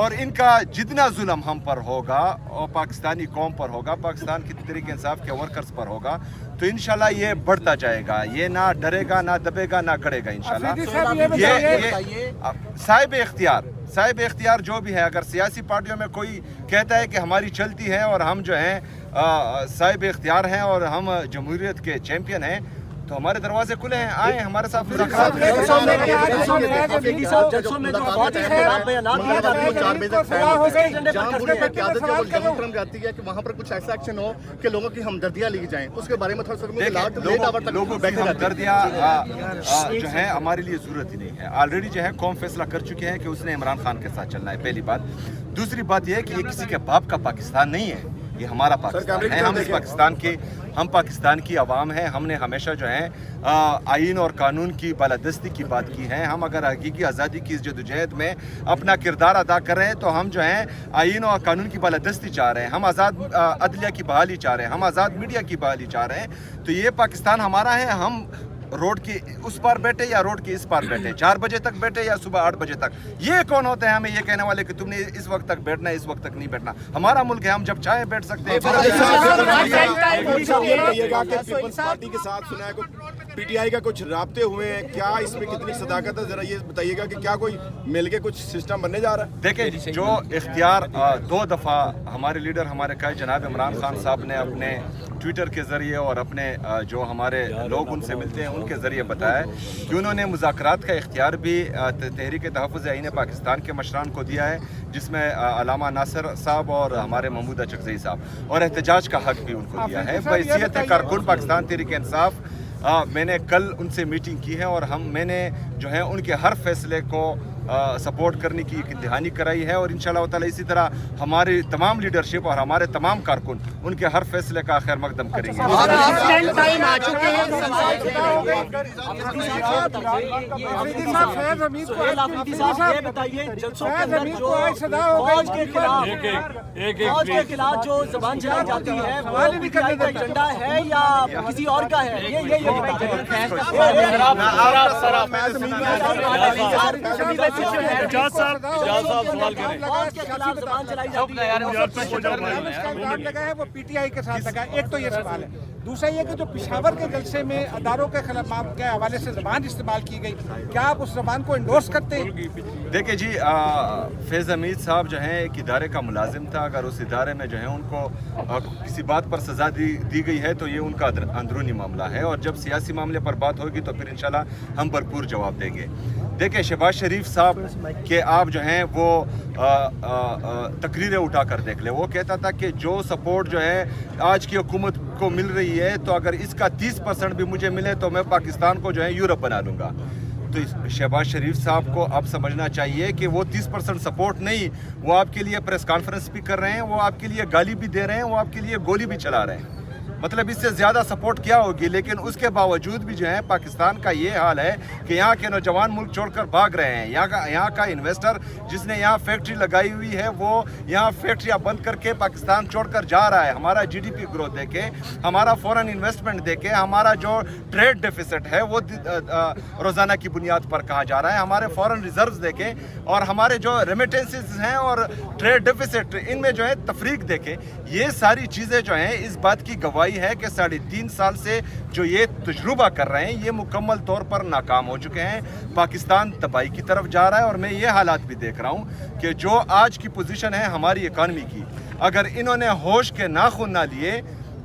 اور ان کا جتنا ظلم ہم پر ہوگا اور پاکستانی قوم پر ہوگا، پاکستان کی تحریک انصاف کے ورکرز پر ہوگا، تو انشاءاللہ یہ بڑھتا جائے گا، یہ نہ ڈرے گا، نہ دبے گا، نہ گڑے گا انشاءاللہ۔ یہ صاحب اختیار جو بھی ہے، اگر سیاسی پارٹیوں میں کوئی کہتا ہے کہ ہماری چلتی ہے اور ہم جو ہیں صاحب اختیار ہیں اور ہم جمہوریت کے چیمپئن ہیں، تو ہمارے دروازے کھلے ہیں، آئیں ہمارے ساتھ مذاکرات کریں۔ وہاں پر کچھ ایسا ایکشن ہو کہ لوگوں کی ہمدردیاں لی جائیں، اس کے بارے میں تھوڑا سا لوگوں کی ہمدردیاں جو ہے ہمارے لیے ضرورت ہی نہیں ہے۔ آلریڈی جو ہے قوم فیصلہ کر چکے ہیں کہ اس نے عمران خان کے ساتھ چلنا ہے، پہلی بات۔ دوسری بات یہ ہے کہ یہ کسی کے باپ کا پاکستان نہیں ہے، یہ ہمارا پاکستان ہے، ہم پاکستان کی عوام ہیں۔ ہم نے ہمیشہ جو ہے آئین اور قانون کی بالادستی کی بات کی ہے۔ ہم اگر حقیقی آزادی کی اس جدوجہد میں اپنا کردار ادا کر رہے ہیں تو ہم جو ہیں آئین اور قانون کی بالادستی چاہ رہے ہیں، ہم آزاد عدلیہ کی بحالی چاہ رہے ہیں، ہم آزاد میڈیا کی بحالی چاہ رہے ہیں۔ تو یہ پاکستان ہمارا ہے، ہم روڈ کی اس پار بیٹھے یا روڈ کی اس پار بیٹھے، 4 بجے تک بیٹھے یا صبح 8 بجے تک، یہ کون ہوتے ہیں ہمیں یہ کہنے والے کہ تم نے اس وقت تک بیٹھنا ہے، اس وقت تک نہیں بیٹھنا؟ ہمارا ملک ہے، ہم جب چاہیں بیٹھ سکتے ہیں۔ پیپلز پارٹی کے ساتھ سنا ہے پی ٹی آئی کا کچھ رابطے ہوئے ہیں، کیا اس میں کتنی صداقت ہے؟ ذرا یہ بتائیے گا کہ کیا کوئی مل کے کچھ سسٹم بننے جا رہا ہے؟ دیکھیں، جو اختیار 2 دفعہ ہمارے لیڈر ہمارے قائد جناب عمران خان صاحب نے اپنے ٹویٹر کے ذریعے اور اپنے جو ہمارے لوگ ان سے ملتے ہیں ان کے ذریعے بتایا ہے کہ انہوں نے مذاکرات کا اختیار بھی تحریک تحفظ آئین پاکستان کے مشران کو دیا ہے، جس میں علامہ ناصر صاحب اور ہمارے محمود اچکزئی صاحب، اور احتجاج کا حق بھی ان کو دیا ہے۔ بحیثیت کارکن پاکستان تحریک انصاف میں نے کل ان سے میٹنگ کی ہے اور میں نے جو ہے ان کے ہر فیصلے کو سپورٹ کرنے کی ایک دہانی کرائی ہے، اور انشاءاللہ تعالی اسی طرح ہماری تمام لیڈرشپ اور ہمارے تمام کارکن ان کے ہر فیصلے کا خیر مقدم کریں گے۔ جو زبان چلائی جاتی ہے وہ پی ٹی آئی کا ایجنڈا ہے یا کسی اور کا ہے؟ وہ پی ٹی آئی کے ساتھ لگا، ایک تو یہ سوال ہے۔ دوسرا یہ کہ جو پشاور کے جلسے میں اداروں کے خلاف کے حوالے سے زبان استعمال کی گئی، کیا آپ اس زبان کو انڈورس کرتے ہیں؟ دیکھیں جی، فیض حمید صاحب جو ہیں ایک ادارے کا ملازم تھا، اگر اس ادارے میں جو ہے ان کو کسی بات پر سزا دی گئی ہے تو یہ ان کا اندرونی معاملہ ہے، اور جب سیاسی معاملے پر بات ہوگی تو پھر انشاءاللہ ہم بھرپور جواب دیں گے۔ دیکھیں، شہباز شریف صاحب کے آپ جو ہیں وہ تقریریں اٹھا کر دیکھ لیں، وہ کہتا تھا کہ جو سپورٹ جو ہے آج کی حکومت کو مل رہی ہے تو اگر اس کا 30% بھی مجھے ملے تو میں پاکستان کو جو ہے یورپ بنا لوں گا۔ تو شہباز شریف صاحب کو اب سمجھنا چاہیے کہ وہ 30% سپورٹ نہیں، وہ آپ کے لیے پریس کانفرنس بھی کر رہے ہیں، وہ آپ کے لیے گالی بھی دے رہے ہیں، وہ آپ کے لیے گولی بھی چلا رہے ہیں۔ مطلب اس سے زیادہ سپورٹ کیا ہوگی؟ لیکن اس کے باوجود بھی جو ہے پاکستان کا یہ حال ہے کہ یہاں کے نوجوان ملک چھوڑ کر بھاگ رہے ہیں۔ یہاں کا انویسٹر جس نے یہاں فیکٹری لگائی ہوئی ہے وہ یہاں فیکٹریاں بند کر کے پاکستان چھوڑ کر جا رہا ہے۔ ہمارا جی ڈی پی گروتھ دیکھے، ہمارا فورن انویسٹمنٹ دیکھے، ہمارا جو ٹریڈ ڈیفیسٹ ہے وہ روزانہ کی بنیاد پر کہاں جا رہا ہے، ہمارے فورن ریزروز دیکھیں اور ہمارے جو ریمیٹنسز ہیں اور ٹریڈ ڈیفیسٹ ان میں جو ہے تفریق دیکھیں۔ یہ ساری چیزیں جو ہیں اس بات کی گواہی ہے کہ 3.5 سال سے جو یہ تجربہ کر رہے ہیں یہ مکمل طور پر ناکام ہو چکے ہیں۔ پاکستان تباہی کی طرف جا رہا ہے، اور میں یہ حالات بھی دیکھ رہا ہوں کہ جو آج کی پوزیشن ہے ہماری اکانومی کی، اگر انہوں نے ہوش کے ناخن نہ لیے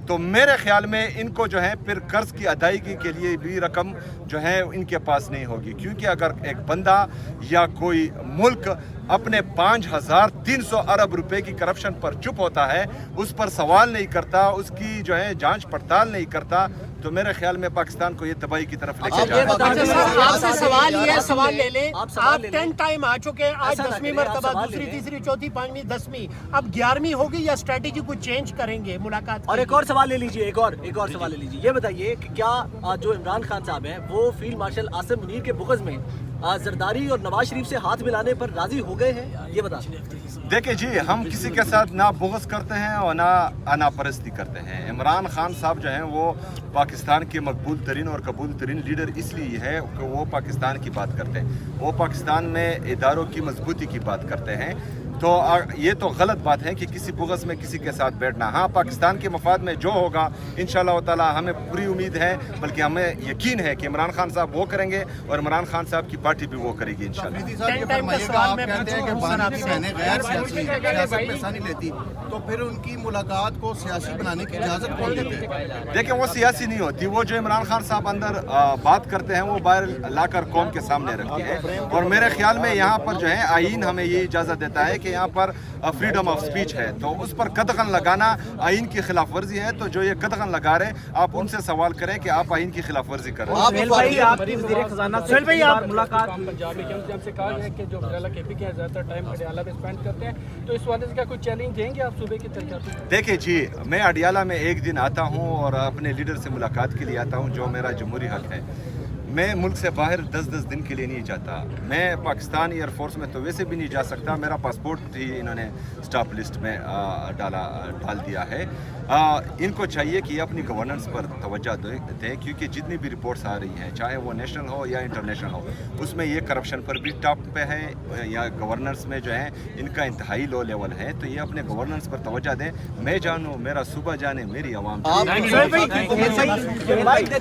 تو میرے خیال میں ان کو جو ہے پھر قرض کی ادائیگی کے لیے بھی رقم جو ہے ان کے پاس نہیں ہوگی، کیونکہ اگر ایک بندہ یا کوئی ملک اپنے 5,300 ارب روپے کی کرپشن پر چپ ہوتا ہے، اس پر سوال نہیں کرتا، اس کی جو ہے جانچ پڑتال نہیں کرتا، تو میرے خیال میں پاکستان کو یہ تباہی کی طرف لے کے جا رہا ہے۔ آپ سے سوال یہ سوال لے لیں، آپ 10 ٹائم آ چکے، آج 10ویں مرتبہ، دوسری تیسری چوتھی پانچویں 10ویں، اب 11ویں ہوگی یا اسٹریٹجی کو چینج کریں گے ملاقات؟ اور ایک اور سوال لے لیجیے، ایک اور سوال لے لیجیے، یہ بتائیے کہ کیا جو عمران خان صاحب ہیں وہ فیلڈ مارشل عاصم منیر کے بغض میں زرداری اور نواز شریف سے ہاتھ ملانے پر راضی ہو گئے ہیں؟ یہ بتا دیکھیں جی، ہم کسی کے ساتھ نہ بغض کرتے ہیں اور نہ آنا پرستی کرتے ہیں۔ عمران خان صاحب جو ہیں وہ پاکستان کے مقبول ترین اور قبول ترین لیڈر اس لیے ہے کہ وہ پاکستان کی بات کرتے ہیں، وہ پاکستان میں اداروں کی مضبوطی کی بات کرتے ہیں۔ تو یہ تو غلط بات ہے کہ کسی بغض میں کسی کے ساتھ بیٹھنا. ہاں پاکستان کے مفاد میں جو ہوگا انشاءاللہ تعالی ہمیں پوری امید ہے, بلکہ ہمیں یقین ہے کہ عمران خان صاحب وہ کریں گے اور عمران خان صاحب کی پارٹی بھی وہ کرے گی انشاءاللہ. غیر سیاسی سیاست میں حصہ نہیں لیتی تو پھر ان کی ملاقات کو سیاسی بنانے کی اجازت کون دیتے ہیں؟ دیکھیں وہ سیاسی نہیں ہوتی, وہ جو عمران خان صاحب اندر بات کرتے ہیں وہ باہر لا کر قوم کے سامنے رکھتے ہیں. اور میرے خیال میں یہاں پر جو ہے آئین ہمیں یہ اجازت دیتا ہے کہ یہاں پر فریڈم آف سپیچ ہے, تو اس پر قدغن لگانا آئین کی خلاف ورزی ہے. تو جو یہ قدغن لگا رہے آپ ان سے سوال کریں کہ آپ آئین کی خلاف ورزی کر رہے ہیں. سہیل بھائی آپ کی وزیر خزانہ سے کئی بار ملاقات پنجاب میں سے کہا ہے کہ جو وزیر کے پی کے زیادہ تر ٹائم اڈیالہ میں اسپینڈ کرتے ہیں, تو اس وجہ سے کیا کوئی چیلنج دیں گے آپ صوبے کی ترقیات؟ دیکھیں جی, میں اڈیالہ میں ایک دن آتا ہوں اور اپنے لیڈر سے ملاقات کے لیے آتا ہوں, جو میرا جمہوری حق ہے. میں ملک سے باہر 10 دن کے لیے نہیں جاتا. میں پاکستان ایئر فورس میں تو ویسے بھی نہیں جا سکتا, میرا پاسپورٹ ہی انہوں نے اسٹاپ لسٹ میں ڈال دیا ہے. ان کو چاہیے کہ یہ اپنی گورننس پر توجہ دیں, کیونکہ جتنی بھی رپورٹس آ رہی ہیں چاہے وہ نیشنل ہو یا انٹرنیشنل ہو, اس میں یہ کرپشن پر بھی ٹاپ پہ ہے یا گورننس میں جو ہے ان کا انتہائی لو لیول ہے. تو یہ اپنے گورننس پر توجہ دیں. میں جانوں, میرا صوبہ جانے, میری عوام